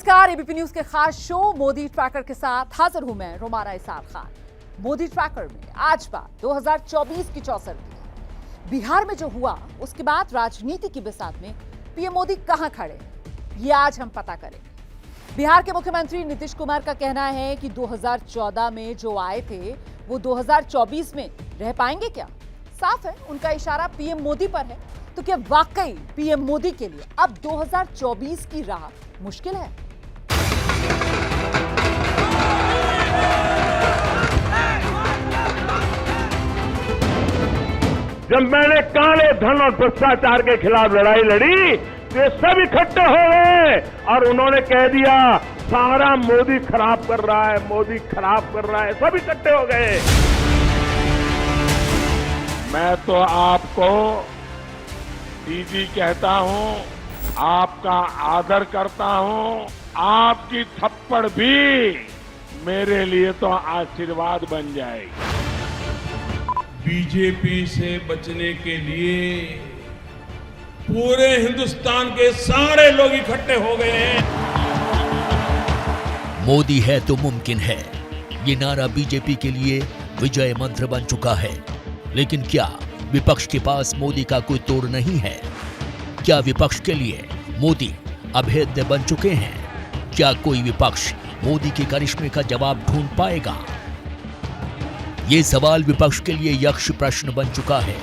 नमस्कार, ABP news के खास शो मोदी ट्रैकर के साथ हाजिर हूं मैं रोमारा इसार खान। मोदी ट्रैकर में आज बात 2024 की चौसर की। बिहार में जो हुआ उसके बाद राजनीति की बिसात में पीएम मोदी कहां खड़े, ये आज हम पता करेंगे। बिहार के मुख्यमंत्री नीतीश कुमार का कहना है कि 2014 में जो आए थे वो 2024 में रह पाएंगे क्या? साफ है उनका इशारा पीएम मोदी पर है। तो क्या वाकई पीएम मोदी के लिए अब 2024 की राह मुश्किल है? जब मैंने काले धन और भ्रष्टाचार के खिलाफ लड़ाई लड़ी तो ये सब इकट्ठे हो गए और उन्होंने कह दिया सारा मोदी खराब कर रहा है, मोदी खराब कर रहा है, सब इकट्ठे हो गए। मैं तो आपको दीदी कहता हूं, आपका आदर करता हूं, आपकी थप्पड़ भी मेरे लिए तो आशीर्वाद बन जाएगी। बीजेपी से बचने के लिए पूरे हिंदुस्तान के सारे लोग इकट्ठे हो गए हैं। मोदी है तो मुमकिन है, ये नारा बीजेपी के लिए विजय मंत्र बन चुका है। लेकिन क्या विपक्ष के पास मोदी का कोई तोड़ नहीं है? क्या विपक्ष के लिए मोदी अभेद्य बन चुके हैं? क्या कोई विपक्ष मोदी के करिश्मे का जवाब ढूंढ पाएगा? ये सवाल विपक्ष के लिए यक्ष प्रश्न बन चुका है।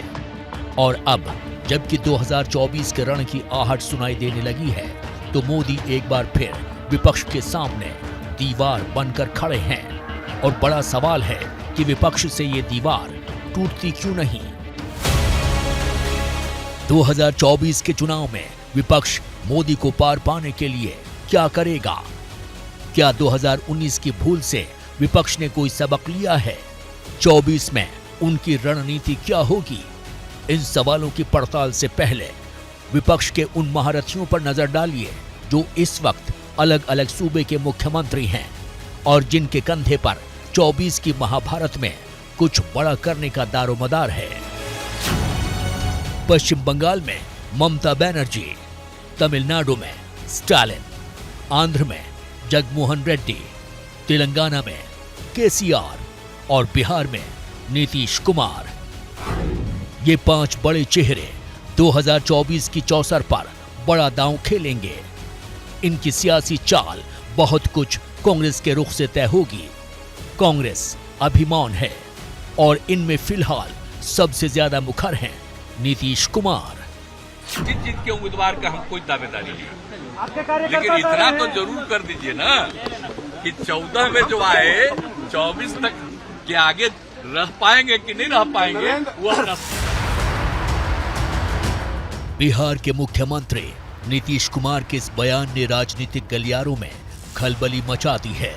और अब जबकि 2024 के रण की आहट सुनाई देने लगी है तो मोदी एक बार फिर विपक्ष के सामने दीवार बनकर खड़े हैं। और बड़ा सवाल है कि विपक्ष से ये दीवार टूटती क्यों नहीं? 2024 के चुनाव में विपक्ष मोदी को पार पाने के लिए क्या करेगा? क्या 2019 की भूल से विपक्ष ने कोई सबक लिया है? 24 में उनकी रणनीति क्या होगी? इन सवालों की पड़ताल से पहले विपक्ष के उन महारथियों पर नजर डालिए जो इस वक्त अलग अलग सूबे के मुख्यमंत्री हैं और जिनके कंधे पर 24 की महाभारत में कुछ बड़ा करने का दारोमदार है। पश्चिम बंगाल में ममता बनर्जी, तमिलनाडु में स्टालिन, आंध्र में जगनमोहन रेड्डी, तेलंगाना में केसीआर और बिहार में नीतीश कुमार। ये 5 बड़े चेहरे 2024 की चौसर पर बड़ा दांव खेलेंगे। इनकी सियासी चाल बहुत कुछ कांग्रेस के रुख से तय होगी। कांग्रेस अभिमान है और इनमें फिलहाल सबसे ज्यादा मुखर हैं नीतीश कुमार। जीत के उम्मीदवार का हम कोई दावेदारी नहीं, लेकिन इतना तो जरूर कर दीजिए ना कि 14 में जो आए 24 तक के आगे रह पाएंगे कि नहीं रह पाएंगे वह बिहार के मुख्यमंत्री नीतीश कुमार के इस बयान ने राजनीतिक गलियारों में खलबली मचा दी है।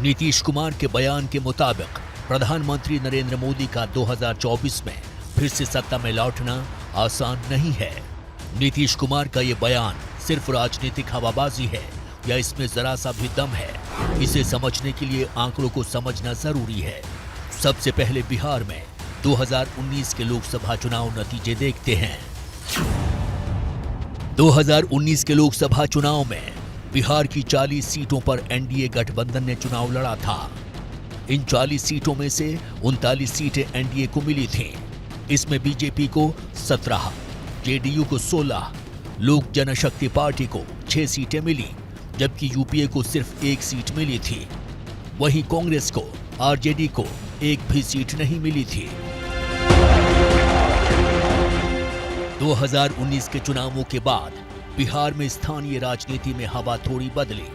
नीतीश कुमार के बयान के मुताबिक प्रधानमंत्री नरेंद्र मोदी का 2024 में फिर से सत्ता में लौटना आसान नहीं है। नीतीश कुमार का ये बयान सिर्फ राजनीतिक हवाबाजी है या इसमें जरा सा भी दम है? इसे समझने के लिए आंकड़ों को समझना जरूरी है। सबसे पहले बिहार में 2019 के लोकसभा चुनाव नतीजे देखते हैं। 2019 के लोकसभा चुनाव में बिहार की 40 सीटों पर एनडीए गठबंधन ने चुनाव लड़ा था। इन 40 सीटों में से 39 सीटें एनडीए को मिली थीं। इसमें बीजेपी को 17, जेडीयू को 16, लोक जनशक्ति पार्टी को 6 सीटें मिली, जबकि यूपीए को सिर्फ 1 सीट मिली थी। वहीं कांग्रेस को, आरजेडी को 1 भी सीट नहीं मिली थी। 2019 के चुनावों के बाद बिहार में स्थानीय राजनीति में हवा थोड़ी बदली।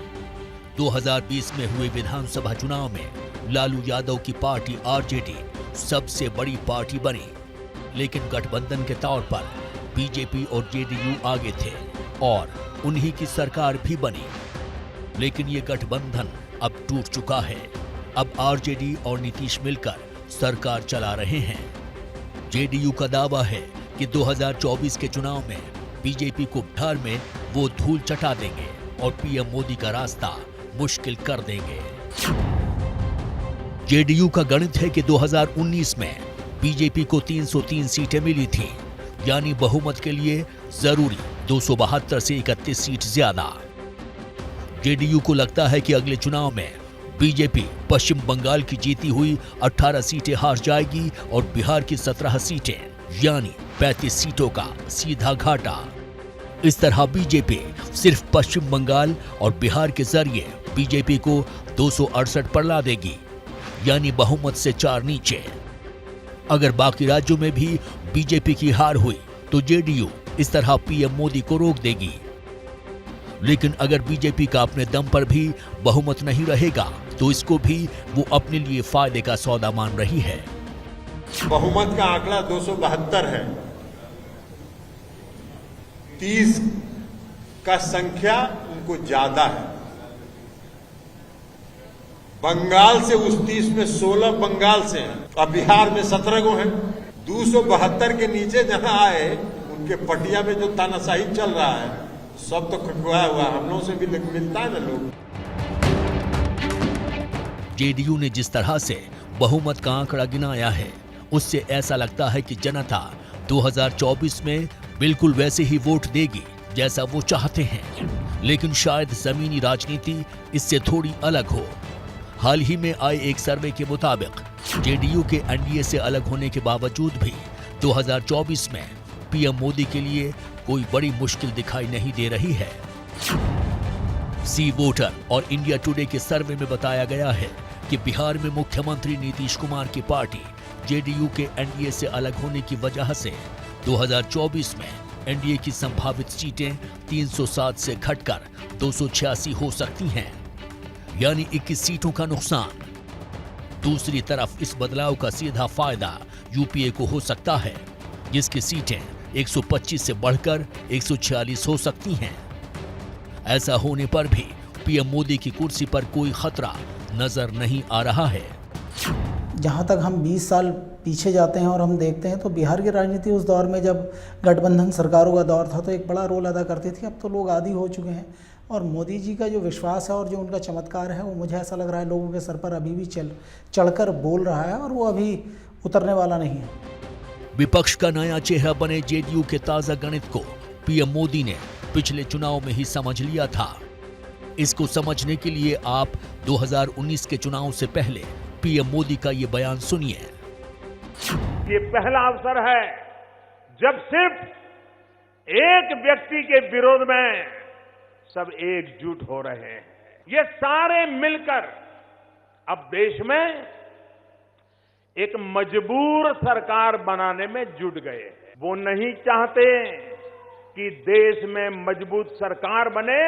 2020 में हुए विधानसभा चुनाव में लालू यादव की पार्टी आरजेडी सबसे बड़ी पार्टी बनी, लेकिन गठबंधन के तौर पर बीजेपी और जेडीयू आगे थे और उन्हीं की सरकार भी बनी। लेकिन ये गठबंधन अब टूट चुका है। अब आरजेडी और नीतीश मिलकर सरकार चला रहे हैं। जेडीयू का दावा है कि 2024 के चुनाव में बीजेपी को बिहार में वो धूल चटा देंगे और पीएम मोदी का रास्ता मुश्किल कर देंगे। जेडीयू का गणित है कि 2019 में बीजेपी को 303 सीटें मिली थी, यानी बहुमत के लिए जरूरी 272 से 31 सीट ज्यादा। जेडीयू को लगता है कि अगले चुनाव में बीजेपी पश्चिम बंगाल की जीती हुई 18 सीटें हार जाएगी और बिहार की 17 सीटें यानी 35 सीटों का सीधा घाटा। इस तरह बीजेपी सिर्फ पश्चिम बंगाल और बिहार के जरिए बीजेपी को 268 पर ला देगी, यानी बहुमत से 4 नीचे। अगर बाकी राज्यों में भी बीजेपी की हार हुई तो जेडीयू इस तरह पीएम मोदी को रोक देगी। लेकिन अगर बीजेपी का अपने दम पर भी बहुमत नहीं रहेगा तो इसको भी वो अपने लिए फायदे का सौदा मान रही है। बहुमत का आंकड़ा 272 है, 30 का संख्या उनको ज्यादा है। बंगाल से उस 30 में 16 बंगाल से हैं और बिहार में 17 गो हैं। 272 के नीचे जहां आए उनके पटिया में जो तानाशाही चल रहा है सब तो खटवाया हुआ, हम लोगों से भी मिलता है ना लोग। जेडीयू ने जिस तरह से बहुमत का आंकड़ा गिनाया है उससे ऐसा लगता है कि जनता 2024 में बिल्कुल वैसे ही वोट देगी जैसा वो चाहते हैं। लेकिन शायद जमीनी राजनीति इससे थोड़ी अलग हो। हाल ही में आए एक सर्वे के मुताबिक जेडीयू के एनडीए से अलग होने के बावजूद भी 2024 में पीएम मोदी के लिए कोई बड़ी मुश्किल दिखाई नहीं दे रही है। सी वोटर और इंडिया टुडे के सर्वे में बताया गया है कि बिहार में मुख्यमंत्री नीतीश कुमार की पार्टी जेडीयू के एनडीए से अलग होने की वजह से 2024 में एनडीए की संभावित सीटें 307 से घटकर 286 हो सकती हैं, यानी 21 सीटों का नुकसान। दूसरी तरफ इस बदलाव का सीधा फायदा यूपीए को हो सकता है, जिसकी सीटें 125 से बढ़कर 146 हो सकती हैं। ऐसा होने पर भी पीएम मोदी की कुर्सी पर कोई खतरा नजर नहीं आ रहा है। जहाँ तक हम 20 साल पीछे जाते हैं और हम देखते हैं तो बिहार की राजनीति उस दौर में जब गठबंधन सरकारों का दौर था तो एक बड़ा रोल अदा करती थी। अब तो लोग आदी हो चुके हैं और मोदी जी का जो विश्वास है और जो उनका चमत्कार है वो मुझे ऐसा लग रहा है लोगों के सर पर अभी भी चढ़कर बोल रहा है और वो अभी उतरने वाला नहीं है। विपक्ष का नया चेहरा बने जेडीयू के ताजा गणित को पीएम मोदी ने पिछले चुनाव में ही समझ लिया था। इसको समझने के लिए आप 2019 के चुनाव से पहले पीएम मोदी का ये बयान सुनिए। ये पहला अवसर है जब सिर्फ एक व्यक्ति के विरोध में सब एकजुट हो रहे हैं। ये सारे मिलकर अब देश में एक मजबूर सरकार बनाने में जुट गए हैं। वो नहीं चाहते कि देश में मजबूत सरकार बने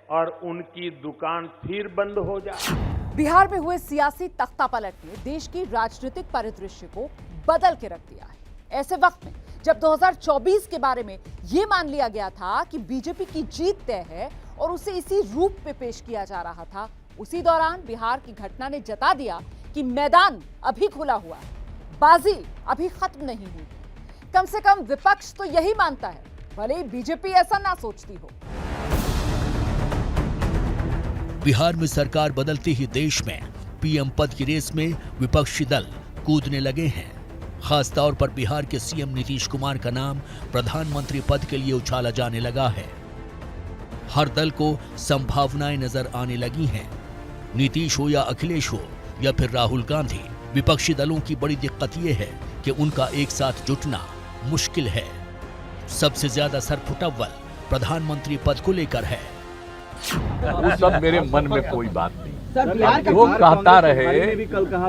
और उनकी दुकान फिर बंद हो जाए। बिहार में हुए सियासी तख्तापलट ने देश की राजनीतिक परिदृश्य को बदल के रख दिया है। ऐसे वक्त में जब 2024 के बारे में यह मान लिया गया था कि बीजेपी की जीत तय है और उसे इसी रूप में पेश किया जा रहा था, उसी दौरान बिहार की घटना ने जता दिया कि मैदान अभी खुला हुआ है, बाजी अभी खत्म नहीं हुई। कम से कम विपक्ष तो यही मानता है, भले ही बीजेपी ऐसा ना सोचती हो। बिहार में सरकार बदलते ही देश में पीएम पद की रेस में विपक्षी दल कूदने लगे हैं। खास तौर पर बिहार के सीएम नीतीश कुमार का नाम प्रधानमंत्री पद के लिए उछाला जाने लगा है। हर दल को संभावनाएं नजर आने लगी हैं। नीतीश हो या अखिलेश हो या फिर राहुल गांधी, विपक्षी दलों की बड़ी दिक्कत यह है कि उनका एक साथ जुटना मुश्किल है। सबसे ज्यादा सरफुटअव्वल प्रधानमंत्री पद को लेकर है। वो सब मेरे मन में कोई बात नहीं। वो कहता रहे,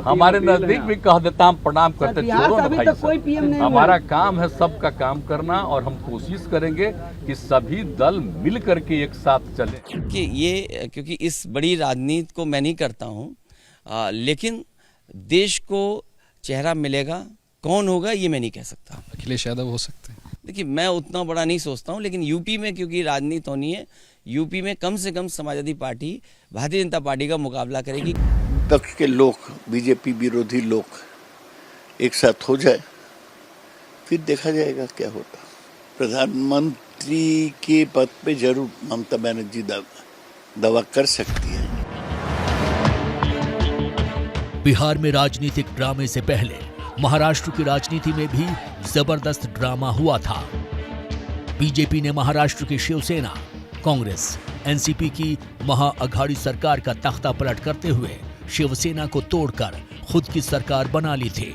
हमारे नजदीक भी कह देता, हम प्रणाम करते, छोड़ो ना भाई साहब। हमारा काम है सबका काम करना और हम कोशिश करेंगे कि सभी दल मिल करके एक साथ चले। कि ये क्योंकि इस बड़ी राजनीति को मैं नहीं करता हूँ, लेकिन देश को चेहरा मिलेगा, कौन होगा ये मैं नहीं कह सकता। अखिलेश यादव हो सकते हैं। देखिए, मैं उतना बड़ा नहीं सोचता हूँ, लेकिन यूपी में क्योंकि राजनीति होनी है, यूपी में कम से कम समाजवादी पार्टी भारतीय जनता पार्टी का मुकाबला करेगी। विपक्ष के लोग, बीजेपी विरोधी लोग एक साथ हो जाए, फिर देखा जाएगा क्या होता। प्रधानमंत्री के पद पे जरूर ममता बनर्जी दावा कर सकती है। बिहार में राजनीतिक ड्रामे से पहले महाराष्ट्र की राजनीति में भी जबरदस्त ड्रामा हुआ था। बीजेपी ने महाराष्ट्र की शिवसेना, कांग्रेस एनसीपी की महाअघाड़ी सरकार का तख्ता पलट करते हुए शिवसेना को तोड़कर खुद की सरकार बना ली थी।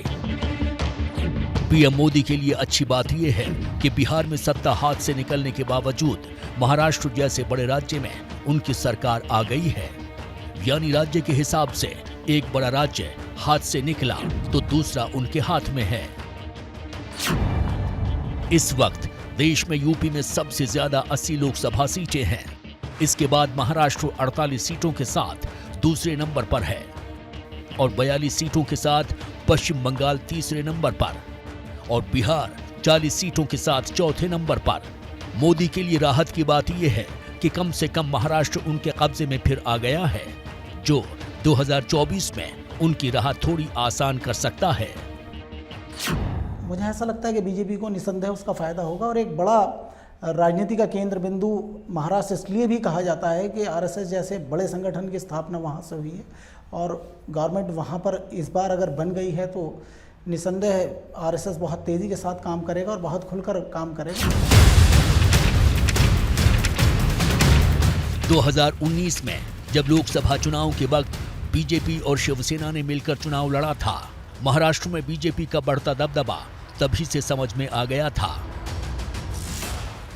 पीएम मोदी के लिए अच्छी बात यह है कि बिहार में सत्ता हाथ से निकलने के बावजूद महाराष्ट्र जैसे बड़े राज्य में उनकी सरकार आ गई है। यानी राज्य के हिसाब से एक बड़ा राज्य हाथ से निकला तो दूसरा उनके हाथ में है। इस वक्त देश में यूपी में सबसे ज्यादा 80 लोकसभा सीटें हैं। इसके बाद महाराष्ट्र 48 सीटों के साथ दूसरे नंबर पर है और 42 सीटों के साथ पश्चिम बंगाल तीसरे नंबर पर और बिहार 40 सीटों के साथ चौथे नंबर पर। मोदी के लिए राहत की बात यह है कि कम से कम महाराष्ट्र उनके कब्जे में फिर आ गया है, जो 2024 में उनकी राह थोड़ी आसान कर सकता है। मुझे ऐसा लगता है कि बीजेपी को निसंदेह उसका फायदा होगा और एक बड़ा राजनीति का केंद्र बिंदु महाराष्ट्र इसलिए भी कहा जाता है कि आरएसएस जैसे बड़े संगठन की स्थापना वहाँ से हुई है और गवर्नमेंट वहाँ पर इस बार अगर बन गई है तो निसंदेह आरएसएस बहुत तेज़ी के साथ काम करेगा और बहुत खुलकर काम करेगा। 2019 में जब लोकसभा चुनाव के वक्त बीजेपी और शिवसेना ने मिलकर चुनाव लड़ा था, महाराष्ट्र में बीजेपी का बढ़ता दबदबा तभी से समझ में आ गया था।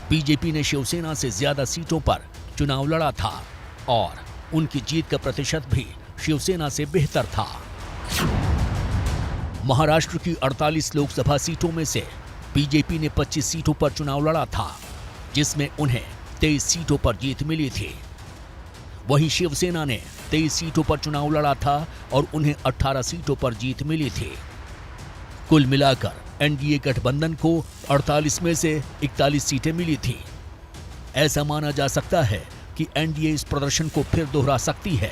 बीजेपी ने शिवसेना से ज्यादा सीटों पर चुनाव लड़ा था और उनकी जीत का प्रतिशत भी शिवसेना से बेहतर था। महाराष्ट्र की 48 लोकसभा सीटों में से बीजेपी ने 25 सीटों पर चुनाव लड़ा था, जिसमें उन्हें 23 सीटों पर जीत मिली थी। वहीं शिवसेना ने 23 सीटों पर चुनाव लड़ा था और उन्हें 18 सीटों पर जीत मिली थी। कुल मिलाकर एनडीए गठबंधन को 48 में से 41 सीटें मिली थी। ऐसा माना जा सकता है कि एनडीए इस प्रदर्शन को फिर दोहरा सकती है।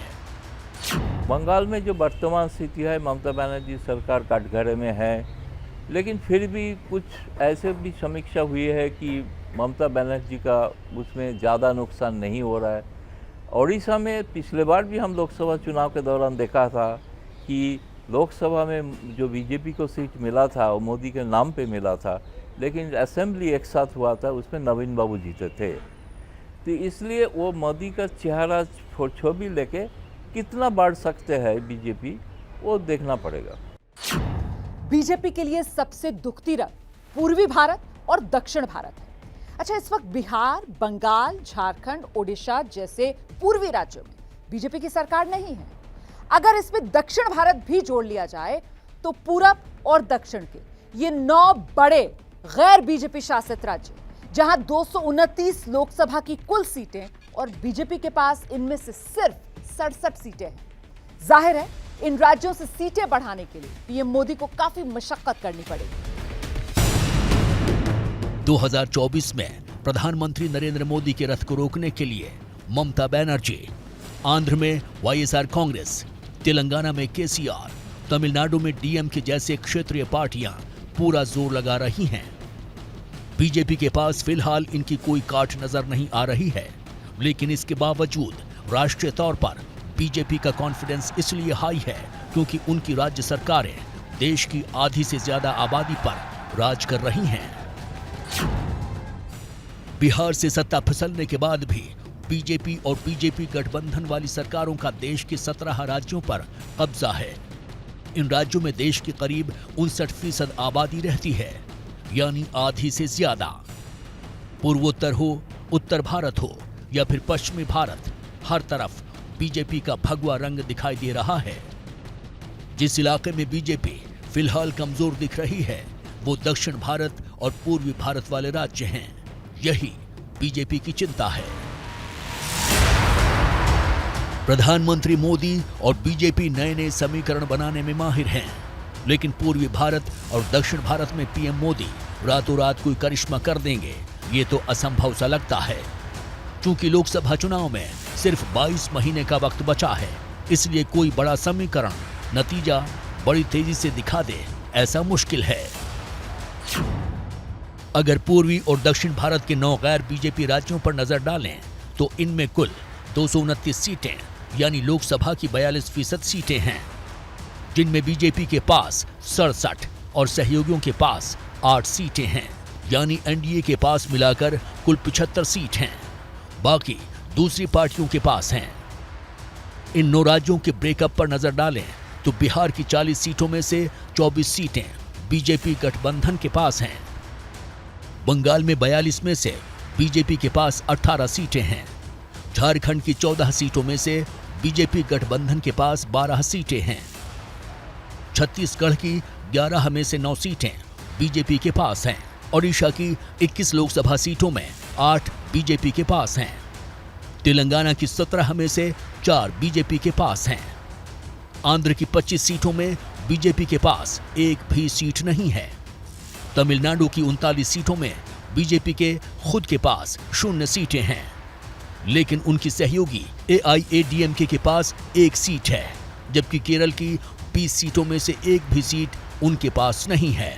बंगाल में जो वर्तमान स्थिति है, ममता बनर्जी सरकार कटघरे में है, लेकिन फिर भी कुछ ऐसे भी समीक्षा हुई है कि ममता बनर्जी का उसमें ज़्यादा नुकसान नहीं हो रहा है। ओडिशा में पिछले बार भी हम लोकसभा चुनाव के दौरान देखा था कि लोकसभा में जो बीजेपी को सीट मिला था वो मोदी के नाम पे मिला था, लेकिन असेंबली एक साथ हुआ था, उसमें नवीन बाबू जीते थे। तो इसलिए वो मोदी का चेहरा छवि लेके कितना बढ़ सकते हैं बीजेपी, वो देखना पड़ेगा। बीजेपी के लिए सबसे दुखती रंग पूर्वी भारत और दक्षिण भारत है। अच्छा, इस वक्त बिहार, बंगाल, झारखंड, ओडिशा जैसे पूर्वी राज्यों में बीजेपी की सरकार नहीं है। अगर इसमें दक्षिण भारत भी जोड़ लिया जाए तो पूरब और दक्षिण के ये 9 बड़े गैर बीजेपी शासित राज्य, जहां 229 लोकसभा की कुल सीटें और बीजेपी के पास इनमें से सिर्फ 67 सीटें हैं। जाहिर है इन राज्यों से सीटें बढ़ाने के लिए पीएम मोदी को काफी मशक्कत करनी पड़ेगी। 2024 में प्रधानमंत्री नरेंद्र मोदी के रथ को रोकने के लिए ममता बनर्जी, आंध्र में वाईएसआर कांग्रेस, तेलंगाना में केसीआर, तमिलनाडु में डीएमके जैसे क्षेत्रीय पार्टियां पूरा जोर लगा रही हैं। बीजेपी के पास फिलहाल इनकी कोई काट नजर नहीं आ रही है, लेकिन इसके बावजूद राष्ट्रीय तौर पर बीजेपी का कॉन्फिडेंस इसलिए हाई है क्योंकि उनकी राज्य सरकारें देश की आधी से ज्यादा आबादी पर राज कर रही हैं। बिहार से सत्ता फिसलने के बाद भी बीजेपी और बीजेपी गठबंधन वाली सरकारों का देश के 17 राज्यों पर कब्जा है। इन राज्यों में देश की करीब 59% आबादी रहती है, यानी आधी से ज्यादा। पूर्वोत्तर हो, उत्तर भारत हो या फिर पश्चिमी भारत, हर तरफ बीजेपी का भगवा रंग दिखाई दे रहा है। जिस इलाके में बीजेपी फिलहाल कमजोर दिख रही है वो दक्षिण भारत और पूर्वी भारत वाले राज्य हैं। यही बीजेपी की चिंता है। प्रधानमंत्री मोदी और बीजेपी नए नए समीकरण बनाने में माहिर हैं, लेकिन पूर्वी भारत और दक्षिण भारत में पीएम मोदी रातों रात कोई करिश्मा कर देंगे, ये तो असंभव सा लगता है। चूंकि लोकसभा चुनाव में सिर्फ 22 महीने का वक्त बचा है, इसलिए कोई बड़ा समीकरण नतीजा बड़ी तेजी से दिखा दे ऐसा मुश्किल है। अगर पूर्वी और दक्षिण भारत के 9 गैर बीजेपी राज्यों पर नजर डालें तो इनमें कुल 229 सीटें यानी लोकसभा की 42% सीटें हैं, जिनमें बीजेपी के पास 67 और सहयोगियों के पास 8 सीटें हैं, यानी एनडीए के पास मिलाकर कुल 75 सीट हैं। बाकी दूसरी पार्टियों के पास हैं। इन 9 राज्यों के ब्रेकअप पर नजर डालें तो बिहार की 40 सीटों में से 24 सीटें बीजेपी गठबंधन के पास हैं। बंगाल में 42 में से बीजेपी के पास 18 सीटें हैं। झारखंड की 14 सीटों में से बीजेपी गठबंधन के पास 12 सीटें हैं। छत्तीसगढ़ की 11 में से 9 सीटें बीजेपी के पास हैं। ओडिशा की 21 लोकसभा सीटों में 8 बीजेपी के पास हैं। तेलंगाना की 17 में से 4 बीजेपी के पास हैं। आंध्र की 25 सीटों में बीजेपी के पास एक भी सीट नहीं है। तमिलनाडु की 39 सीटों में बीजेपी के खुद के पास 0 सीटें हैं, लेकिन उनकी सहयोगी AIADMK के पास 1 सीट है, जबकि केरल की 20 सीटों में से एक भी सीट उनके पास नहीं है।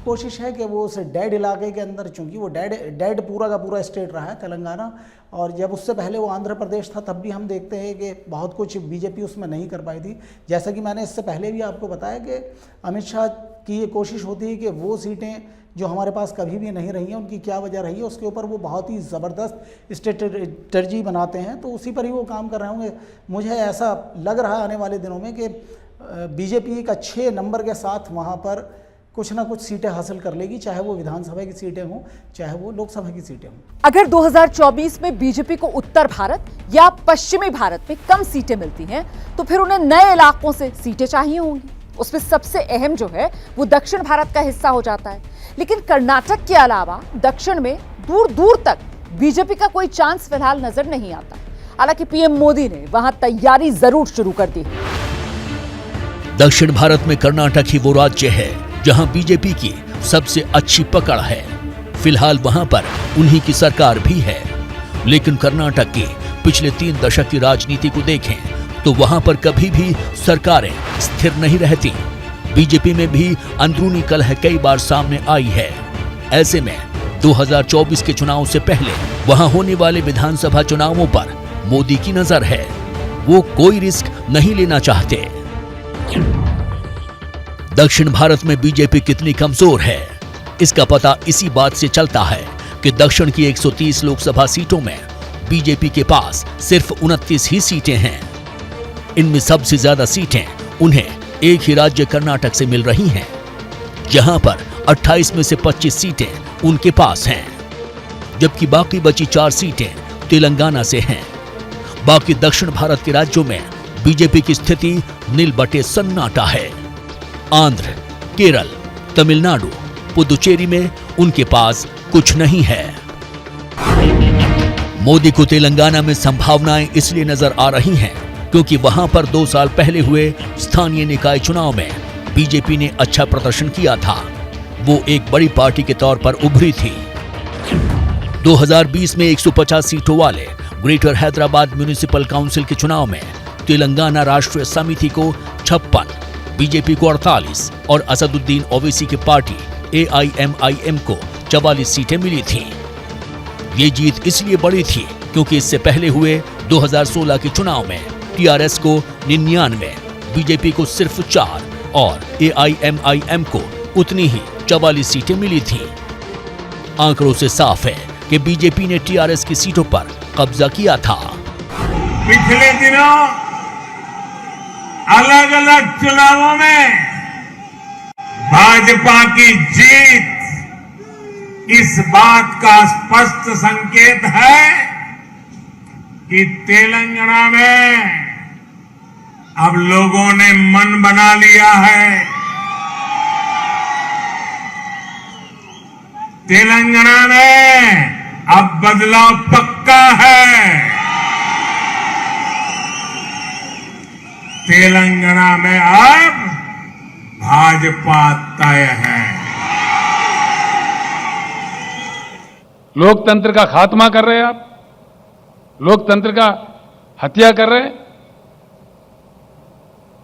कोशिश है कि वो उस डेड इलाके के अंदर, चूंकि वो डेड पूरा का पूरा स्टेट रहा है तेलंगाना, और जब उससे पहले वो आंध्र प्रदेश था तब भी हम देखते हैं कि बहुत कुछ बीजेपी उसमें नहीं कर पाई थी। जैसा कि मैंने इससे पहले भी आपको बताया कि अमित शाह की ये कोशिश होती है कि वो सीटें जो हमारे पास कभी भी नहीं रही हैं उनकी क्या वजह रही है, उसके ऊपर वो बहुत ही ज़बरदस्त स्ट्रेटजी बनाते हैं, तो उसी पर ही वो काम कर रहे होंगे। मुझे ऐसा लग रहा है आने वाले दिनों में कि बीजेपी एक अच्छे नंबर के साथ वहाँ पर कुछ ना कुछ सीटें हासिल कर लेगी, चाहे वो विधानसभा की सीटें हों, चाहे वो लोकसभा की सीटें हों। अगर 2024 में बीजेपी को उत्तर भारत या पश्चिमी भारत में कम सीटें मिलती हैं, तो फिर उन्हें नए इलाकों से सीटें चाहिए होंगी। उसमें सबसे अहम जो है वो दक्षिण भारत का हिस्सा हो जाता है। लेकिन कर्नाटक के अलावा दक्षिण में दूर दूर तक बीजेपी का कोई चांस फिलहाल नजर नहीं आता। हालांकि पीएम मोदी ने वहां तैयारी जरूर शुरू कर दी। दक्षिण भारत में कर्नाटक ही वो राज्य है जहां बीजेपी की सबसे अच्छी पकड़ है। फिलहाल वहां पर उन्हीं की सरकार भी है, लेकिन कर्नाटक की पिछले 3 दशक की राजनीति को देखें तो वहां पर कभी भी सरकारें स्थिर नहीं रहती। बीजेपी में भी अंदरूनी कलह कई बार सामने आई है। ऐसे में 2024 के चुनाव से पहले वहां होने वाले विधानसभा चुनावों पर मोदी की नजर है। वो कोई रिस्क नहीं लेना चाहते। दक्षिण भारत में बीजेपी कितनी कमजोर है, इसका पता इसी बात से चलता है कि दक्षिण की 130 लोकसभा सीटों में बीजेपी के पास सिर्फ 29 ही सीटें हैं। इनमें सबसे ज्यादा सीटें उन्हें एक ही राज्य कर्नाटक से मिल रही हैं, जहां पर 28 में से 25 सीटें उनके पास हैं, जबकि बाकी बची 4 सीटें तेलंगाना से हैं। बाकी दक्षिण भारत के राज्यों में बीजेपी की स्थिति नील बटे सन्नाटा है। आंध्र, केरल, तमिलनाडु, पुदुचेरी में उनके पास कुछ नहीं है। मोदी को तेलंगाना में संभावनाएं इसलिए नजर आ रही हैं क्योंकि वहां पर 2 साल पहले हुए स्थानीय निकाय चुनाव में बीजेपी ने अच्छा प्रदर्शन किया था। वो एक बड़ी पार्टी के तौर पर उभरी थी। 2020 में 150 सीटों वाले ग्रेटर हैदराबाद म्युनिसिपल काउंसिल के चुनाव में तेलंगाना राष्ट्रीय समिति को 56, बीजेपी को 48 और असदुद्दीन ओवैसी की पार्टी AIMIM को 44 सीटें मिली थीं। ये जीत इसलिए बड़ी थी क्योंकि इससे पहले हुए 2016 के चुनाव में TRS को 99, बीजेपी को सिर्फ 4 और AIMIM को उतनी ही 44 सीटें मिली थीं। आंकड़ों से साफ है कि बीजेपी ने TRS की सीटों पर कब्जा किया था। पिछले दिनों अलग अलग चुनावों में भाजपा की जीत इस बात का स्पष्ट संकेत है कि तेलंगाना में अब लोगों ने मन बना लिया है। तेलंगाना में अब बदलाव पक्का है। तेलंगाना में अब भाजपा तय है। लोकतंत्र का खात्मा कर रहे हैं आप, लोकतंत्र का हत्या कर रहे हैं,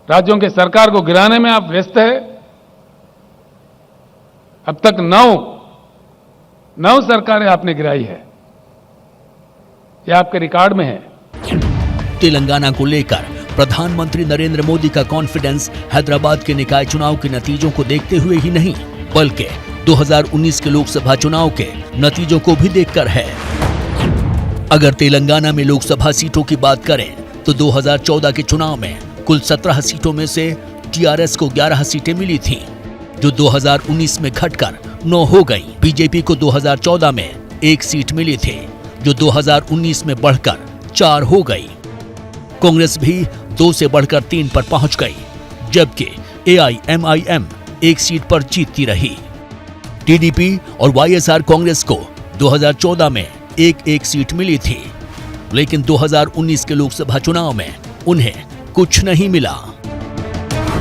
राज्यों के सरकार को गिराने में आप व्यस्त है। अब तक 9 सरकारें आपने गिराई है, यह आपके रिकॉर्ड में है। तेलंगाना को लेकर प्रधानमंत्री नरेंद्र मोदी का कॉन्फिडेंस हैदराबाद के निकाय चुनाव के नतीजों को देखते हुए ही नहीं, बल्कि 2019 के लोकसभा चुनाव के नतीजों को भी देखकर है। अगर तेलंगाना में लोकसभा सीटों की बात करें तो 2014 के चुनाव में कुल 17 सीटों में से टीआरएस को 11 सीटें मिली थीं, जो 2019 में घटकर 9 हो गई। बीजेपी को 2014 में 1 सीट मिली थी, जो 2019 में बढ़कर 4 हो गई। कांग्रेस भी 2 से बढ़कर 3 पर पहुंच गई, जबकि एआईएमआईएम 1 सीट पर जीतती रही। टीडीपी और वाईएसआर कांग्रेस को 2014 में एक सीट मिली थी, लेकिन 2019 के लोकसभा चुनाव में उन्हें कुछ नहीं मिला।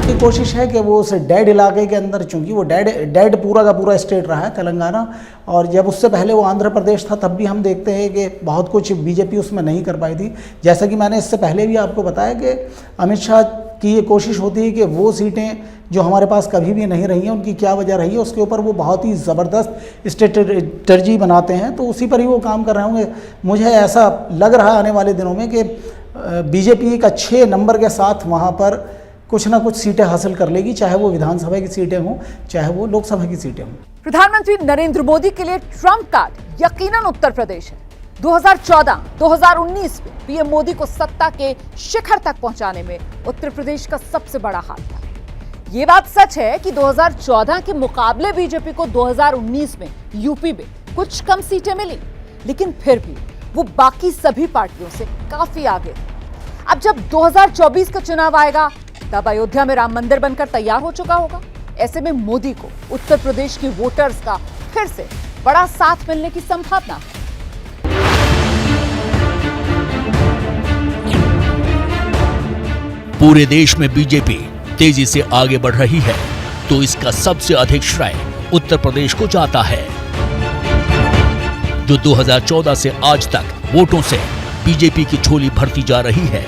की कोशिश है कि वो उस डेड इलाके के अंदर, चूंकि वो डेड पूरा का पूरा स्टेट रहा है तेलंगाना, और जब उससे पहले वो आंध्र प्रदेश था तब भी हम देखते हैं कि बहुत कुछ बीजेपी उसमें नहीं कर पाई थी। जैसा कि मैंने इससे पहले भी आपको बताया कि अमित शाह की ये कोशिश होती है कि वो सीटें जो हमारे पास कभी भी नहीं रही हैं, उनकी क्या वजह रही है, उसके ऊपर वो बहुत ही ज़बरदस्त स्ट्रेटजी बनाते हैं, तो उसी पर ही वो काम कर रहे होंगे। मुझे ऐसा लग रहा है आने वाले दिनों में कि बीजेपी एक अच्छे नंबर के साथ वहाँ पर कुछ ना कुछ सीटें हासिल कर लेगी, चाहे वो विधानसभा की सीटें हों, चाहे वो लोकसभा की सीटें हों। प्रधानमंत्री नरेंद्र मोदी के लिए ट्रम्प कार्ड यकीनन उत्तर प्रदेश है। 2014-2019 में पीएम मोदी को सत्ता के शिखर तक पहुंचाने में उत्तर प्रदेश का सबसे बड़ा हाथ था। ये बात सच है कि 2014 के मुकाबले बीजेपी को 2019 में यूपी में कुछ कम सीटें मिली, लेकिन फिर भी वो बाकी सभी पार्टियों से काफी आगे थे। अब जब 2024 का चुनाव आएगा, तब अयोध्या में राम मंदिर बनकर तैयार हो चुका होगा। ऐसे में मोदी को उत्तर प्रदेश के वोटर्स का फिर से बड़ा साथ मिलने की संभावना है। पूरे देश में बीजेपी तेजी से आगे बढ़ रही है, तो इसका सबसे अधिक श्रेय उत्तर प्रदेश को जाता है, जो 2014 से आज तक वोटों से बीजेपी की झोली भरती जा रही है।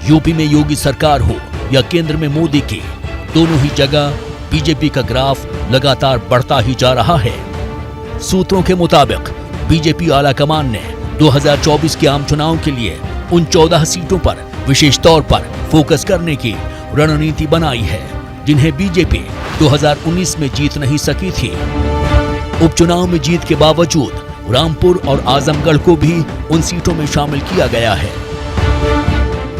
यूपी में योगी सरकार हो या केंद्र में मोदी की, दोनों ही जगह बीजेपी का ग्राफ लगातार बढ़ता ही जा रहा है। सूत्रों के मुताबिक बीजेपी आला कमान ने 2024 के आम चुनाव के लिए उन 14 सीटों पर विशेष तौर पर फोकस करने की रणनीति बनाई है, जिन्हें बीजेपी 2019 में जीत नहीं सकी थी। उपचुनाव में जीत के बावजूद रामपुर और आजमगढ़ को भी उन सीटों में शामिल किया गया है।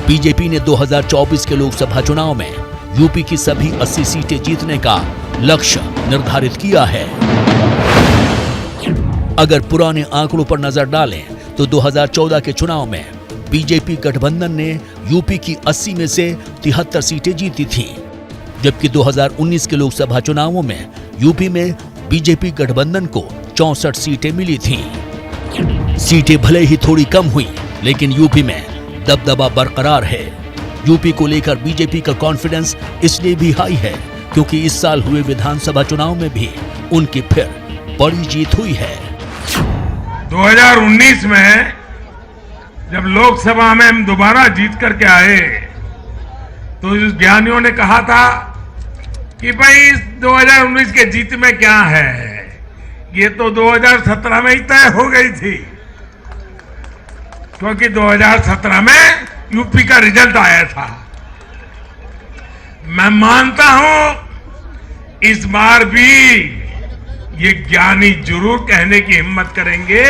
बीजेपी ने 2024 के लोकसभा चुनाव में यूपी की सभी 80 सीटें जीतने का लक्ष्य निर्धारित किया है। अगर पुराने आंकड़ों पर नजर डालें तो 2014 के चुनाव में बीजेपी गठबंधन ने यूपी की 80 में से 73 सीटें जीती थीं, जबकि 2019 के लोकसभा चुनावों में यूपी में बीजेपी गठबंधन को 64 सीटें मिली थीं। सीटें भले ही थोड़ी कम हुई, लेकिन यूपी में दबदबा बरकरार है। यूपी को लेकर बीजेपी का कॉन्फिडेंस इसलिए भी हाई है क्योंकि इस साल हुए विधानसभा चुनाव में भी उनकी फिर बड़ी जीत हुई है। 2019 में जब लोकसभा में हम दोबारा जीत करके आए, तो इस ज्ञानियों ने कहा था कि भाई इस 2019 के जीत में क्या है, ये तो 2017 में ही तय हो गई थी, क्योंकि 2017 में यूपी का रिजल्ट आया था। मैं मानता हूं इस बार भी ये ज्ञानी जरूर कहने की हिम्मत करेंगे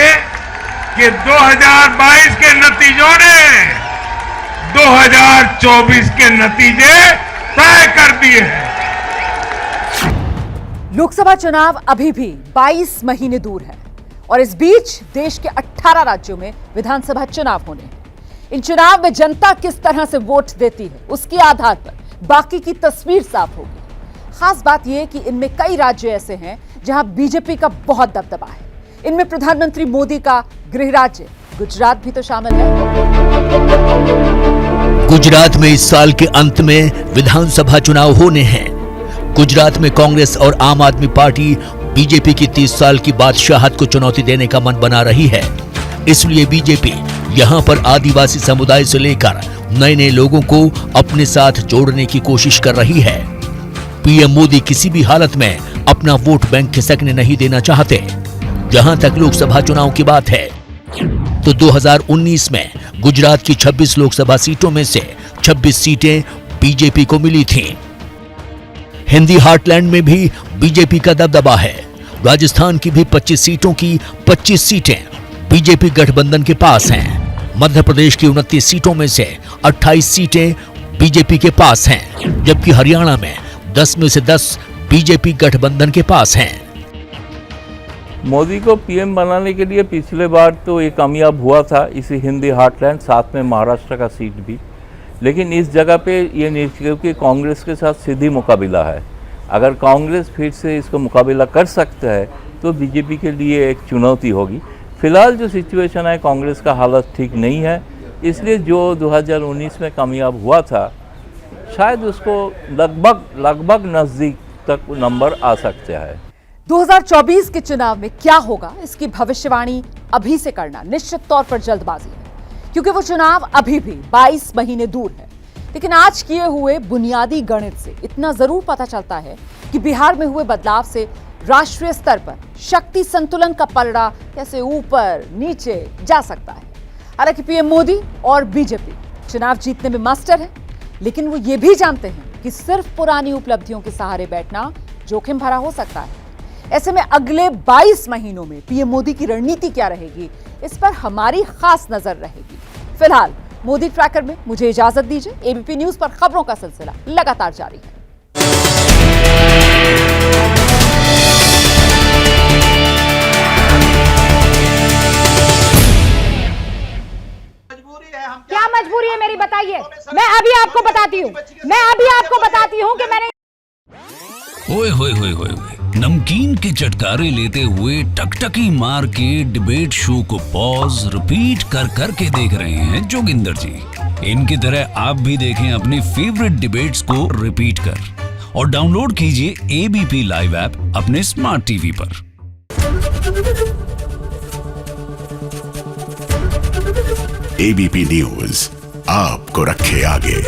कि 2022 के नतीजों ने 2024 के नतीजे तय कर दिए हैं। लोकसभा चुनाव अभी भी 22 महीने दूर है और इस बीच देश के 18 राज्यों में विधानसभा चुनाव होने हैं। इन चुनाव में जनता किस तरह से वोट देती है, उसके आधार पर बाकी की तस्वीर साफ होगी। खास बात यह कि इनमें कई राज्य ऐसे हैं जहां बीजेपी का बहुत दबदबा है। इनमें प्रधानमंत्री मोदी का गृह राज्य गुजरात भी तो शामिल है। गुजरात में इस साल के अंत में विधानसभा चुनाव होने हैं। गुजरात में कांग्रेस और आम आदमी पार्टी बीजेपी की 30 साल की बादशाहत को चुनौती देने का मन बना रही है। इसलिए बीजेपी यहां पर आदिवासी समुदाय से लेकर नए लोगों को अपने साथ जोड़ने की कोशिश कर रही है। पीएम मोदी किसी भी हालत में अपना वोट बैंक खिसकने नहीं देना चाहते। जहां तक लोकसभा चुनाव की बात है तो 2019 में गुजरात की 26 लोकसभा सीटों में से 26 सीटें बीजेपी को मिली थीं। हिंदी हार्टलैंड में भी बीजेपी का दबदबा है। राजस्थान की भी 25 सीटों की 25 सीटें बीजेपी गठबंधन के पास हैं। मध्य प्रदेश की 29 सीटों में से 28 सीटें बीजेपी के पास हैं, जबकि हरियाणा में 10 में से 10 बीजेपी गठबंधन के पास हैं। मोदी को पीएम बनाने के लिए पिछले बार तो ये कामयाब हुआ था, इसी हिंदी हार्टलैंड, साथ में महाराष्ट्र का सीट भी। लेकिन इस जगह पे ये निश्चित, क्योंकि कांग्रेस के साथ सीधी मुकाबला है, अगर कांग्रेस फिर से इसको मुकाबला कर सकता है तो बीजेपी के लिए एक चुनौती होगी। फिलहाल जो सिचुएशन है, कांग्रेस का हालत ठीक नहीं है, इसलिए जो 2019 में कामयाब हुआ था, शायद उसको लगभग नज़दीक तक नंबर आ सकता है। 2024 के चुनाव में क्या होगा, इसकी भविष्यवाणी अभी से करना निश्चित तौर पर जल्दबाजी है, क्योंकि वो चुनाव अभी भी 22 महीने दूर है। लेकिन आज किए हुए बुनियादी गणित से इतना जरूर पता चलता है कि बिहार में हुए बदलाव से राष्ट्रीय स्तर पर शक्ति संतुलन का पलड़ा कैसे ऊपर नीचे जा सकता है। हालांकि पीएम मोदी और बीजेपी चुनाव जीतने में मास्टर है, लेकिन वो ये भी जानते हैं कि सिर्फ पुरानी उपलब्धियों के सहारे बैठना जोखिम भरा हो सकता है। ऐसे में अगले 22 महीनों में पीएम मोदी की रणनीति क्या रहेगी, इस पर हमारी खास नजर रहेगी। फिलहाल मोदी ट्रैकर में मुझे इजाजत दीजिए। एबीपी न्यूज पर खबरों का सिलसिला लगातार जारी है। क्या मजबूरी है मेरी, बताइए। मैं अभी आपको बताती हूँ कि मैंने ओए होए होए होए नमकीन के चटकारे लेते हुए टकटकी मार के डिबेट शो को पॉज रिपीट कर करके देख रहे हैं जोगिंदर जी। इनकी तरह आप भी देखें अपने फेवरेट डिबेट्स को रिपीट कर और डाउनलोड कीजिए एबीपी लाइव ऐप अपने स्मार्ट टीवी पर। एबीपी न्यूज आपको रखे आगे।